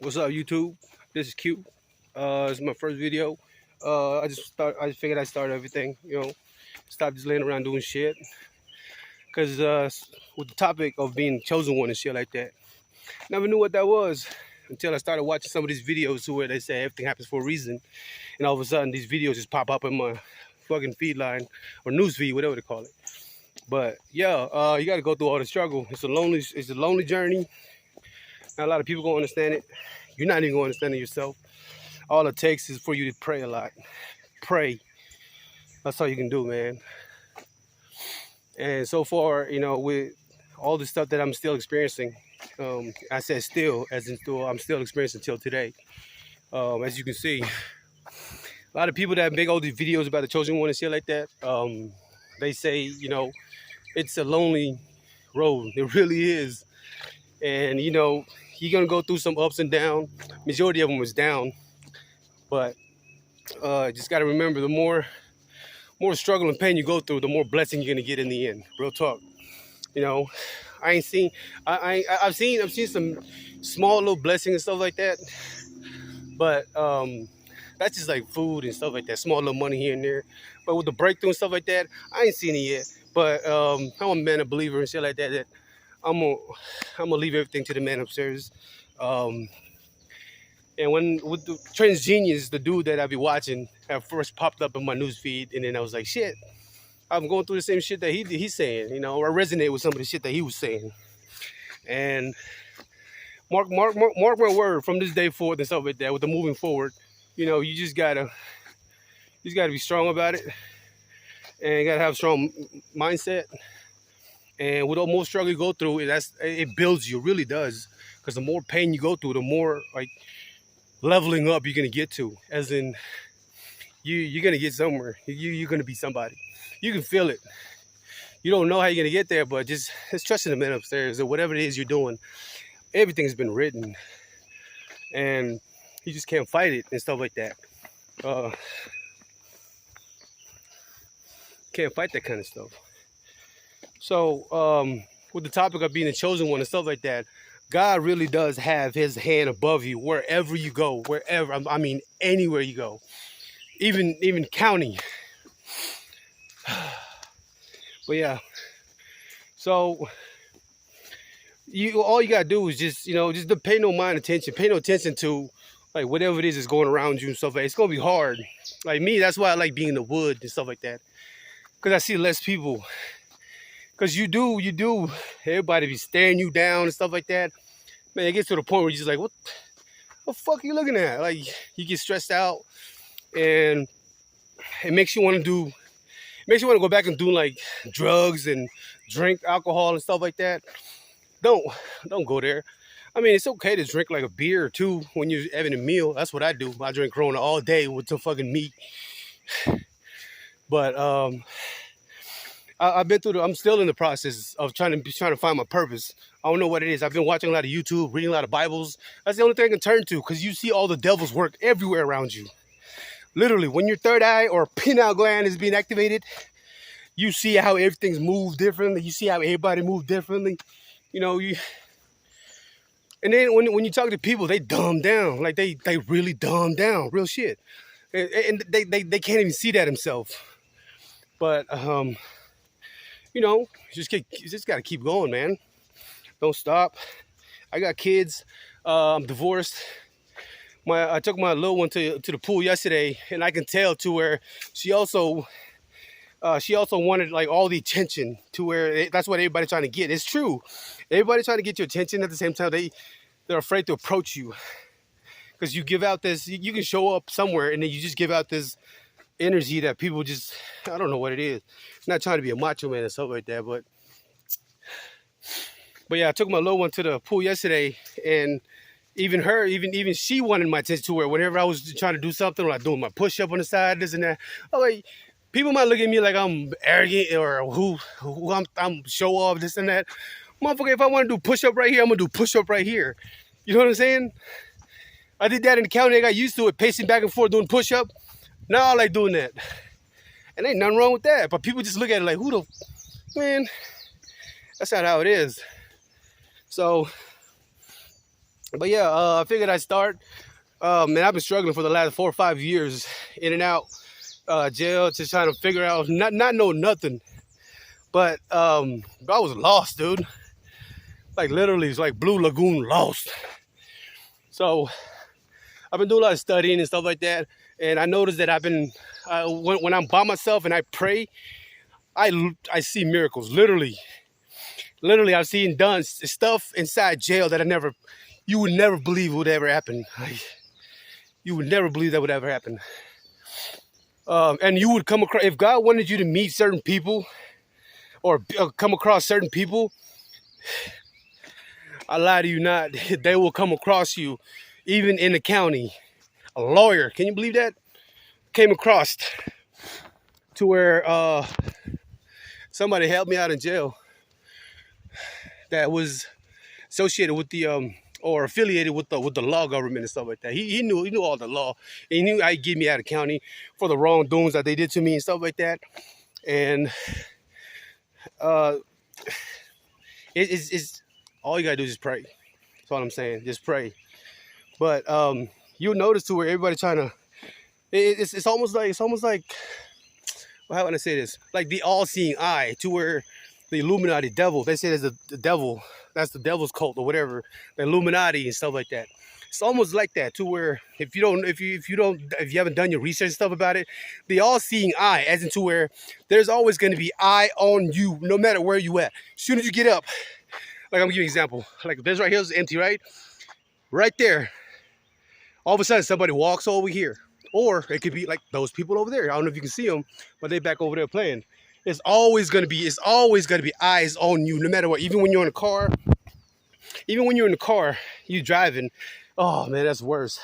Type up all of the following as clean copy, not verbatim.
What's up, YouTube? This is Q. It's my first video. I just figured I'd start everything. Stop just laying around doing shit. Cause with the topic of being chosen one and shit like that, never knew what that was until I started watching some of these videos where they say everything happens for a reason, and all of a sudden these videos just pop up in my fucking feed line or news feed, whatever they call it. But yeah, you got to go through all the struggle. It's a lonely journey. Not a lot of people gonna understand it. You're not even gonna understand it yourself. All it takes is for you to pray a lot. Pray. That's all you can do, man. And so far, with all the stuff that I'm still experiencing, I said still, as in still, I'm still experiencing till today. As you can see, a lot of people that make all these videos about the chosen one and shit like that, they say, it's a lonely road. It really is. And, you're going to go through some ups and downs. Majority of them was down. But just got to remember, the more struggle and pain you go through, the more blessing you're gonna get in the end. Real talk. I ain't seen. I've seen some small little blessings and stuff like that, but that's just like food and stuff like that. Small little money here and there. But with the breakthrough and stuff like that, I ain't seen it yet. But I'm a man, a believer and shit like that. That I'm gonna leave everything to the man upstairs. And when with the Trans Genius, the dude that I be watching, at first popped up in my news feed, and then I was like, shit, I'm going through the same shit that he's saying. I resonate with some of the shit that he was saying. And mark my word, from this day forward and stuff like that, with the moving forward, you just gotta be strong about it, and you gotta have a strong mindset. And with the more struggle you go through, it builds you, it really does. Because the more pain you go through, the more like leveling up you're gonna get to, as in you're gonna get somewhere. You're gonna be somebody. You can feel it. You don't know how you're gonna get there, but just trust in the man upstairs, or whatever it is you're doing. Everything's been written, and you just can't fight it and stuff like that. Can't fight that kind of stuff. So with the topic of being a chosen one and stuff like that, God really does have his hand above you wherever you go, I mean, anywhere you go, even county. But yeah, so all you gotta do is just pay no attention to like whatever it is that's going around you and stuff like that. It's gonna be hard. Like me, that's why I like being in the wood and stuff like that, because I see less people. Because you do, everybody be staring you down and stuff like that. Man, it gets to the point where you're just like, what the fuck are you looking at? Like, you get stressed out, and it makes you want to go back and do like drugs and drink alcohol and stuff like that. Don't go there. I mean, it's okay to drink like a beer or two when you're having a meal. That's what I do. I drink Corona all day with some fucking meat. But I've been through. I'm still in the process of trying to find my purpose. I don't know what it is. I've been watching a lot of YouTube, reading a lot of Bibles. That's the only thing I can turn to, because you see all the devil's work everywhere around you. Literally, when your third eye or pineal gland is being activated, you see how everything's moved differently. You see how everybody moves differently. And then when you talk to people, they dumb down. Like they really dumb down, real shit. And they can't even see that themselves. But you just gotta keep going, man. Don't stop. I got kids. I'm divorced. I took my little one to the pool yesterday, and I can tell to where she also wanted like all the attention, to where that's what everybody's trying to get. It's true. Everybody's trying to get your attention. At the same time, they're afraid to approach you, because you give out this. You can show up somewhere, and then you just give out this energy that people just, I don't know what it is. I'm not trying to be a macho man and stuff like that, but yeah, I took my little one to the pool yesterday, and even she wanted my attention, to where whenever I was trying to do something, like doing my push-up on the side, this and that, like people might look at me like I'm arrogant, or who I'm show off, this and that. Motherfucker, if I want to do push-up right here, I'm gonna do push-up right here. You know what I'm saying? I did that in the county. I got used to it, pacing back and forth doing push-up. Now I like doing that. And ain't nothing wrong with that. But people just look at it like, man, that's not how it is. So But yeah, I figured I'd start. Man, I've been struggling for the last 4 or 5 years, in and out jail, just trying to figure out, not know nothing. But I was lost, dude. Like literally, it's like Blue Lagoon lost. So I've been doing a lot of studying and stuff like that, and I noticed that I've been when I'm by myself and I pray, I see miracles. Literally, I've seen done stuff inside jail that you would never believe would ever happen. Like, you would never believe that would ever happen. And you would come across, if God wanted you to meet certain people or come across certain people, I lie to you not, they will come across you, even in the county. A lawyer, can you believe that? Came across to where somebody helped me out in jail that was associated with the or affiliated with the law government and stuff like that. He knew all the law. He knew how to get me out of county for the wrongdoings that they did to me and stuff like that. And it's all you gotta do is just pray. That's all I'm saying. Just pray. But you'll notice to where everybody trying to. It's almost like well, how would I say this? Like the all-seeing eye, to where the Illuminati devil. They say there's the devil. That's the devil's cult or whatever. The Illuminati and stuff like that. It's almost like that, to where if you haven't done your research and stuff about it, the all-seeing eye, as in to where there's always going to be eye on you, no matter where you at. As soon as you get up, like I'm gonna give you an example. Like this right here is empty, right? Right there. All of a sudden, somebody walks over here. Or it could be like those people over there. I don't know if you can see them, but they back over there playing. It's always gonna be eyes on you, no matter what. Even when you're in a car, you driving. Oh man, that's worse.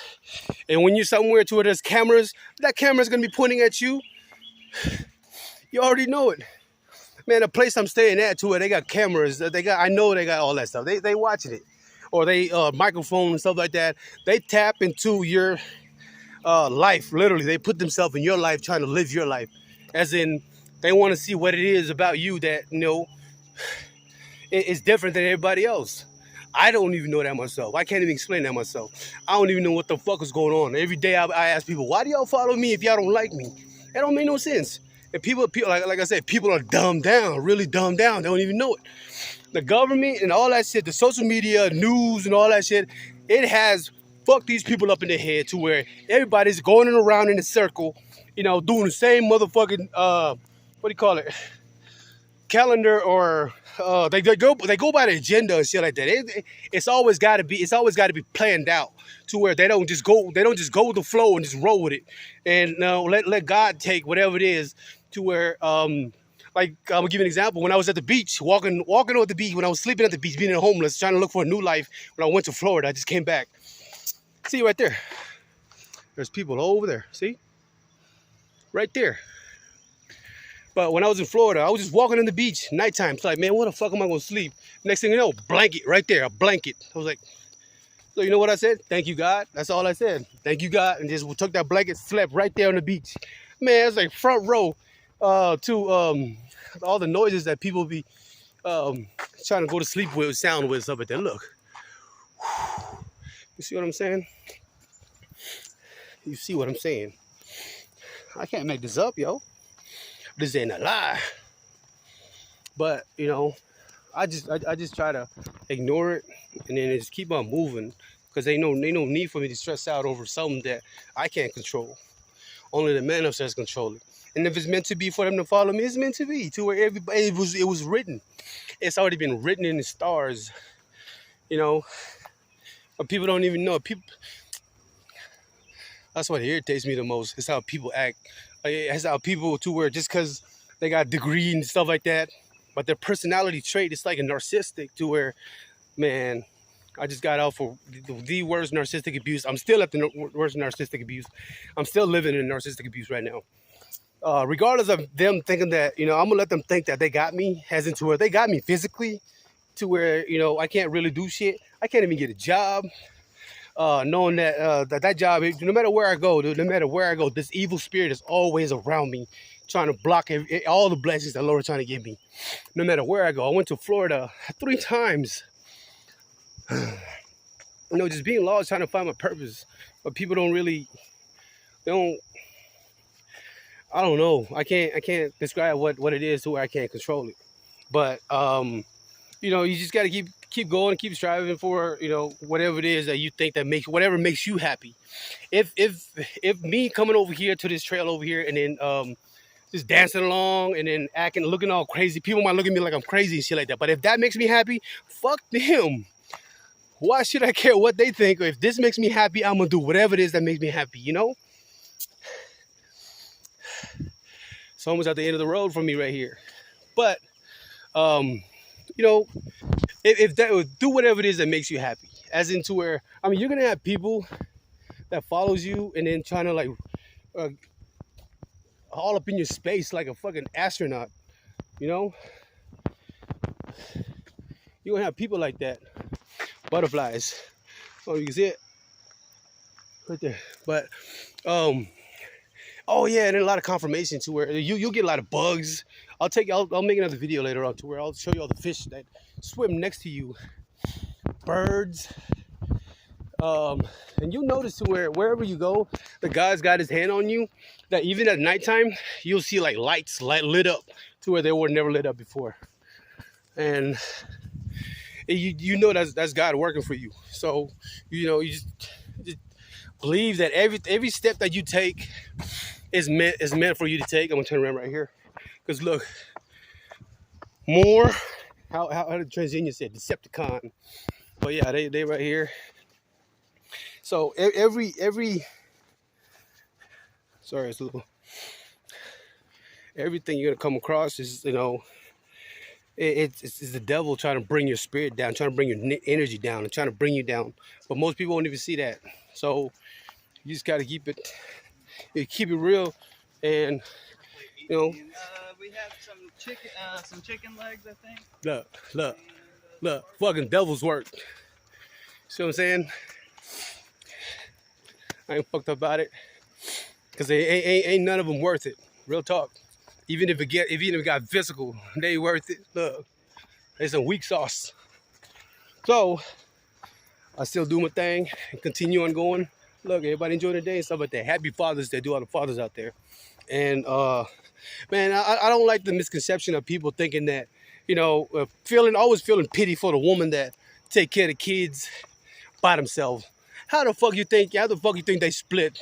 And when you're somewhere to where there's cameras, that camera's gonna be pointing at you. You already know it. Man, the place I'm staying at, to where they got cameras. I know they got all that stuff. They watching it, or they microphone and stuff like that. They tap into your life. Literally, they put themselves in your life, trying to live your life, as in they want to see what it is about you that it's different than everybody else. I don't even know that myself. I can't even explain that myself. I don't even know what the fuck is going on. Every day I ask people, why do y'all follow me if y'all don't like me? That don't make no sense. And people like I said, people are dumbed down, really dumbed down. They don't even know it. The government and all that shit, the social media, news and all that shit, it has fucked these people up in the head to where everybody's going around in a circle, doing the same motherfucking what do you call it? Calendar, or they go by the agenda and shit like that. It's always got to be planned out, to where they don't just go with the flow and just roll with it, and let God take whatever it is, to where like I'm gonna give you an example. When I was at the beach, walking on the beach, when I was sleeping at the beach, being homeless, trying to look for a new life. When I went to Florida, I just came back. See right there. There's people over there. See? Right there. But when I was in Florida, I was just walking on the beach, nighttime. It's like, man, where the fuck am I gonna sleep? Next thing you know, blanket right there, a blanket. I was like, so you know what I said? Thank you, God. That's all I said. Thank you, God. And just took that blanket, slept right there on the beach. Man, it's like front row to all the noises that people be trying to go to sleep with, sound with, stuff like that. Look. You see what I'm saying? You see what I'm saying? I can't make this up, yo. This ain't a lie. But I just try to ignore it, and then just keep on moving, because they no need for me to stress out over something that I can't control. Only the man upstairs control it. And if it's meant to be for them to follow me, it's meant to be. To where everybody, it was written. It's already been written in the stars. But people don't even know. People. That's what irritates me the most. It's how people act. It's how people, to where just because they got degree and stuff like that, but their personality trait is like a narcissistic, to where, man, I just got out for the worst narcissistic abuse. I'm still at the worst narcissistic abuse. I'm still living in narcissistic abuse right now. Regardless of them thinking that, I'm gonna let them think that they got me, as into where they got me physically, to where, I can't really do shit. I can't even get a job. Knowing that that job, no matter where I go, dude, this evil spirit is always around me, trying to block all the blessings that Lord is trying to give me. No matter where I go. I went to Florida 3 times. you know, just being lost, trying to find my purpose. But people don't really, they don't. I don't know. I can't describe what it is to where I can't control it. But you know, you just got to keep going, keep striving for, you know, whatever it is that you think that makes whatever makes you happy. If me coming over here to this trail over here and then just dancing along and then acting, looking all crazy, people might look at me like I'm crazy and shit like that. But if that makes me happy, fuck them. Why should I care what they think? Or if this makes me happy, I'm gonna do whatever it is that makes me happy. You know. It's almost at the end of the road for me right here. But you know, if that would do whatever it is that makes you happy, as into where, I mean, you're gonna have people that follows you and then trying to like uh, all up in your space like a fucking astronaut, you know. You're gonna have people like that, butterflies. Oh, you can see it right there. But oh yeah, and then a lot of confirmation to where you'll get a lot of bugs. I'll make another video later on to where I'll show you all the fish that swim next to you, birds. And you'll notice to where wherever you go, the guy's got his hand on you. That even at nighttime, you'll see like lights lit up to where they were never lit up before, and you know that's God working for you. So you know, you just believe that every step that you take is meant for you to take. I'm gonna turn around right here, because look, more how the Transgenius said Decepticon, but yeah, they right here. So every sorry, it's a little, everything you're gonna come across is, you know, it's the devil trying to bring your spirit down, trying to bring your energy down, and trying to bring you down. But most people won't even see that. So you just gotta keep it real, and you know. We have some chicken legs, I think. Look, fucking devil's work. See what I'm saying? I ain't fucked up about it, cause ain't none of them worth it. Real talk. Even if it got physical, they ain't worth it. Look, they some weak sauce. So I still do my thing and continue on going. Look, everybody enjoy their day and stuff like that. Happy Father's Day to all the fathers out there. And man, I don't like the misconception of people thinking that, you know, always feeling pity for the woman that take care of the kids by themselves. How the fuck you think they split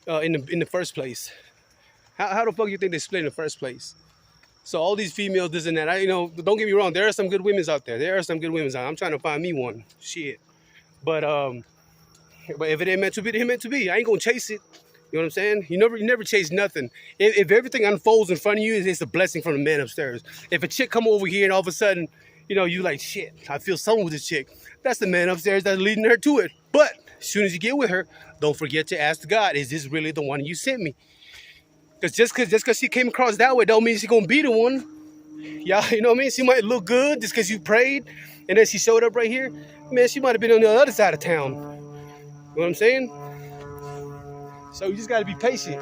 in the first place? How the fuck you think they split in the first place? So all these females, this and that. You know, don't get me wrong. There are some good women out there. I'm trying to find me one. Shit. But if it ain't meant to be, it ain't meant to be. I ain't gonna chase it. You know what I'm saying? You never chase nothing. If everything unfolds in front of you, it's a blessing from the man upstairs. If a chick come over here and all of a sudden, you know, you like, shit, I feel something with this chick. That's the man upstairs that's leading her to it. But as soon as you get with her, don't forget to ask God, is this really the one you sent me? Because just cause she came across that way don't mean she's gonna be the one. Yeah, you know what I mean? She might look good just because you prayed and then she showed up right here. Man, she might have been on the other side of town. You know what I'm saying? So you just gotta be patient.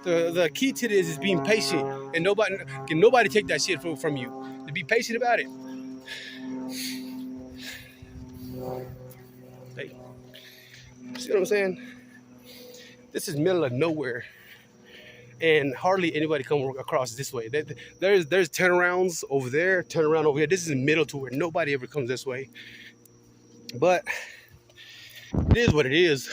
The key to this is being patient, and nobody take that shit from you. To be patient about it. Hey, see what I'm saying? This is middle of nowhere, and hardly anybody come across this way. There's turnarounds over there, turnaround over here. This is the middle to where nobody ever comes this way. But it is what it is.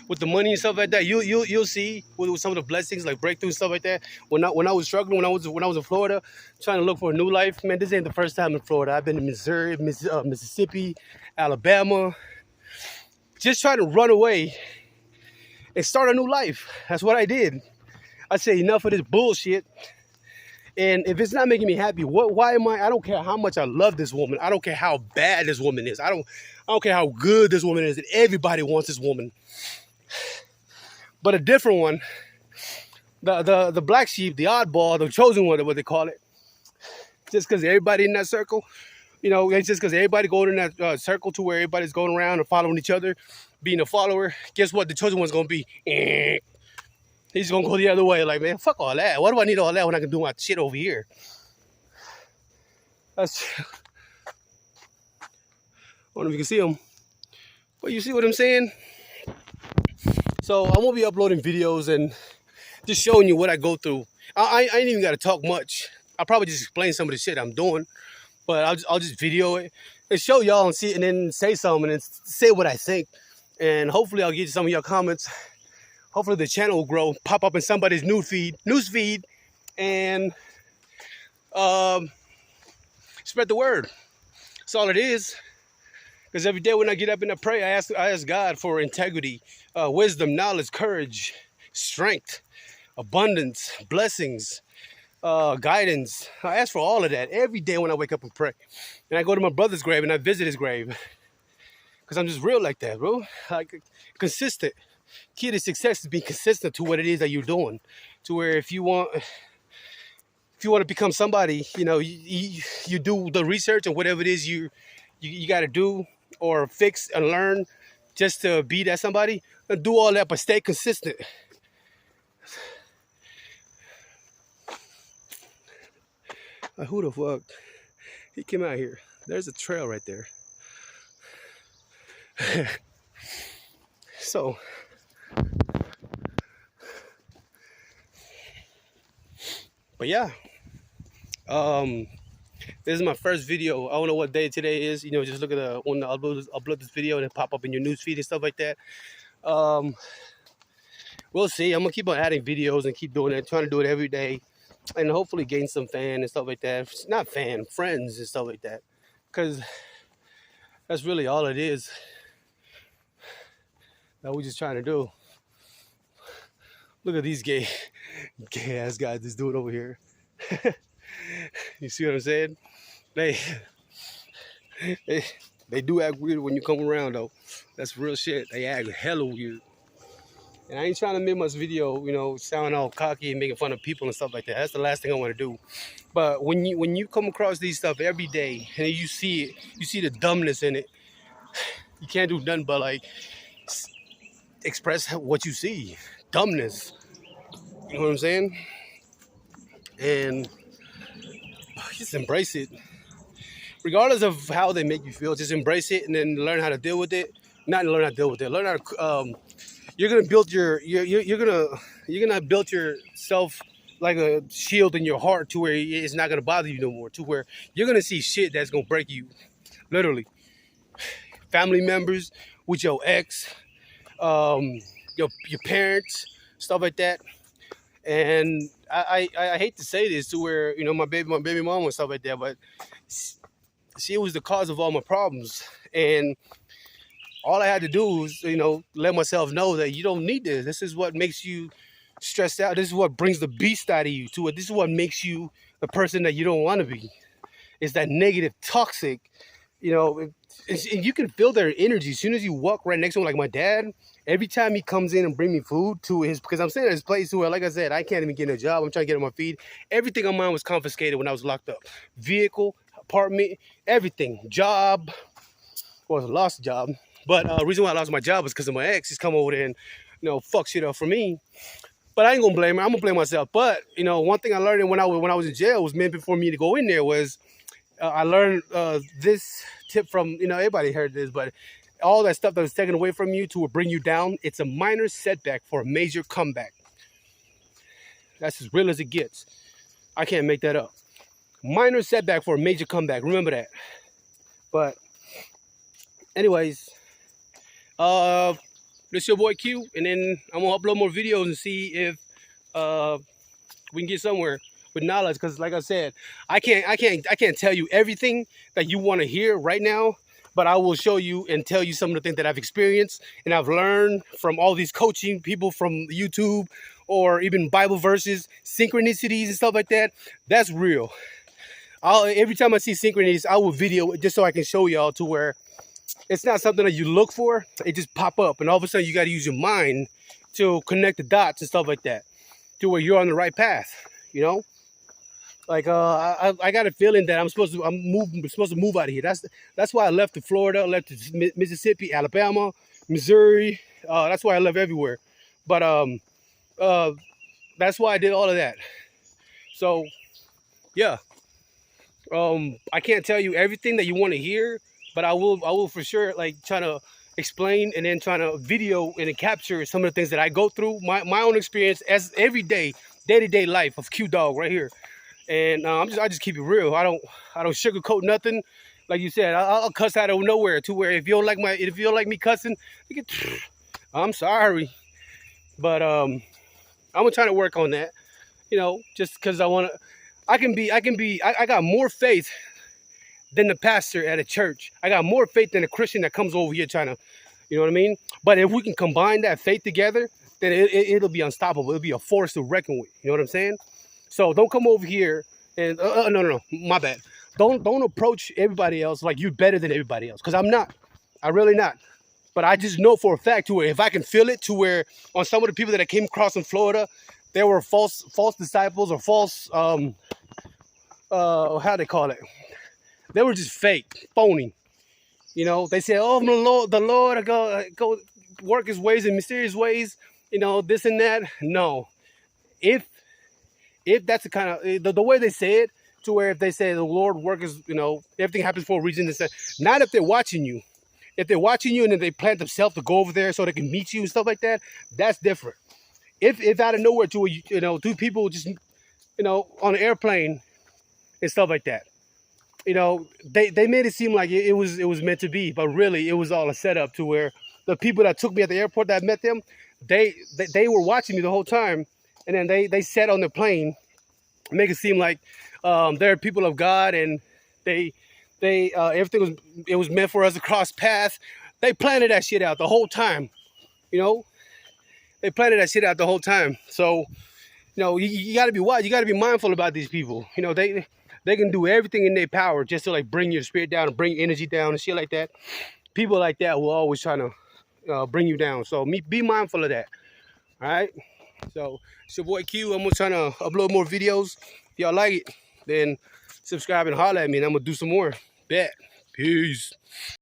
With the money and stuff like that, you'll see with some of the blessings like breakthrough and stuff like that. When I was struggling, when I was in Florida, trying to look for a new life, man, this ain't the first time in Florida. I've been in Missouri, Mississippi, Alabama, just trying to run away and start a new life. That's what I did. I said enough of this bullshit. And if it's not making me happy, why am I don't care how much I love this woman. I don't care how bad this woman is. I don't care how good this woman is. And everybody wants this woman. But a different one, the black sheep, the oddball, the chosen one, what they call it. Just because everybody in that circle, you know, it's just because everybody going in that circle to where everybody's going around and following each other, being a follower. Guess what? The chosen one's gonna be. He's gonna go the other way. Like, man, fuck all that. Why do I need all that when I can do my shit over here? don't know if you can see them, but you see what I'm saying? So I'm gonna be uploading videos and just showing you what I go through. I ain't even gotta talk much. I'll probably just explain some of the shit I'm doing, but I'll just video it and show y'all and see, and then say something and then say what I think. And hopefully I'll get some of your comments. Hopefully the channel will grow, pop up in somebody's news feed, and spread the word. That's all it is. Because every day when I get up and I pray, I ask God for integrity, wisdom, knowledge, courage, strength, abundance, blessings, guidance. I ask for all of that every day when I wake up and pray. And I go to my brother's grave and I visit his grave. Because I'm just real like that, bro. Like, consistent. Key to success is being consistent to what it is that you're doing. To where if you want to become somebody, you know, you do the research and whatever it is you got to do or fix and learn just to be that somebody. And do all that, but stay consistent. Like, who the fuck? He came out here. There's a trail right there. So, but yeah, this is my first video. I don't know what day today is. You know, just look at when I upload this video and it pop up in your news feed and stuff like that. We'll see. I'm gonna keep on adding videos and keep doing it, trying to do it every day, and hopefully gain some fan and stuff like that. Not fan, friends and stuff like that, because that's really all it is that we're just trying to do. Look at these gay ass guys just doing over here. You see what I'm saying? They do act weird when you come around though. That's real shit. They act hella weird. And I ain't trying to make much video, you know, sounding all cocky and making fun of people and stuff like that. That's the last thing I want to do. But when you come across these stuff every day and you see it, you see the dumbness in it, you can't do nothing but like express what you see. Dumbness. You know what I'm saying? And just embrace it. Regardless of how they make you feel, just embrace it and then learn how to deal with it. Not learn how to deal with it. Learn how to you're gonna build you're gonna build yourself like a shield in your heart to where it's not gonna bother you no more. To where you're gonna see shit that's gonna break you, literally. Family members, with your ex, your parents, stuff like that. And I hate to say this to where, you know, my baby mom and stuff like that, but she was the cause of all my problems. And all I had to do was, you know, let myself know that you don't need this. This is what makes you stressed out. This is what brings the beast out of you to it. This is what makes you the person that you don't want to be. It's that negative, toxic, you know, and you can feel their energy. As soon as you walk right next to him, like my dad, every time he comes in and bring me food to his, because I'm staying at his place where, like I said, I can't even get a job. I'm trying to get on my feet. Everything on mine was confiscated when I was locked up. Vehicle, apartment, everything. Job. Well, I lost a job. But the reason why I lost my job was because of my ex. He's come over there and, you know, fuck shit up for me. But I ain't gonna blame her. I'm gonna blame myself. But, you know, one thing I learned when I was in jail was meant for me to go in there was I learned this tip from, you know, everybody heard this, but all that stuff that was taken away from you to bring you down, it's a minor setback for a major comeback. That's as real as it gets. I can't make that up. Minor setback for a major comeback. Remember that. But anyways, this your boy Q, and then I'm gonna upload more videos and see if we can get somewhere with knowledge. Because like I said, I can't tell you everything that you want to hear right now, but I will show you and tell you some of the things that I've experienced and I've learned from all these coaching people from YouTube, or even Bible verses, synchronicities and stuff like that. That's real. Every time I see synchronicities, I will video it just so I can show y'all to where it's not something that you look for. It just pop up, and all of a sudden you got to use your mind to connect the dots and stuff like that to where you're on the right path, you know? Like I got a feeling that I'm supposed to move out of here. That's why I left to Florida, left to Mississippi, Alabama, Missouri. That's why I left everywhere. But that's why I did all of that. So yeah, I can't tell you everything that you want to hear, but I will for sure like trying to explain and then trying to video and then capture some of the things that I go through, my own experience as every day-to-day life of Q Dog right here. And I just keep it real. I don't sugarcoat nothing. Like you said, I'll cuss out of nowhere to where if you don't like me cussing, I'm sorry. But I'm trying to work on that. You know, just because I got more faith than the pastor at a church. I got more faith than a Christian that comes over here trying to, you know what I mean? But if we can combine that faith together, then it'll be unstoppable. It'll be a force to reckon with. You know what I'm saying? So don't come over here and no, my bad. Don't approach everybody else like you're better than everybody else, because I'm not. I'm really not. But I just know for a fact to where if I can feel it to where on some of the people that I came across in Florida, there were false disciples or false how they call it. They were just fake, phony. You know, they said, "Oh, the Lord, go work His ways in mysterious ways." You know, this and that. No, if that's the kind of the way they say it, to where if they say the Lord work is, you know, everything happens for a reason. And stuff. Not if they're watching you. If they're watching you and then they plant themselves to go over there so they can meet you and stuff like that, that's different. If out of nowhere to where you know, two people just, you know, on an airplane and stuff like that. You know, they made it seem like it was meant to be, but really it was all a setup to where the people that took me at the airport that I met them, they were watching me the whole time, and then they sat on the plane, make it seem like they're people of God and they everything was meant for us to cross paths. They planted that shit out the whole time, you know. They planted that shit out the whole time. So, you know, you got to be wise. You got to be mindful about these people. You know, they can do everything in their power just to like bring your spirit down and bring energy down and shit like that. People like that will always try to bring you down. So be mindful of that. All right. So it's your boy Q. I'm trying to upload more videos. If y'all like it, then subscribe and holler at me, and I'm gonna do some more. Bet. Peace.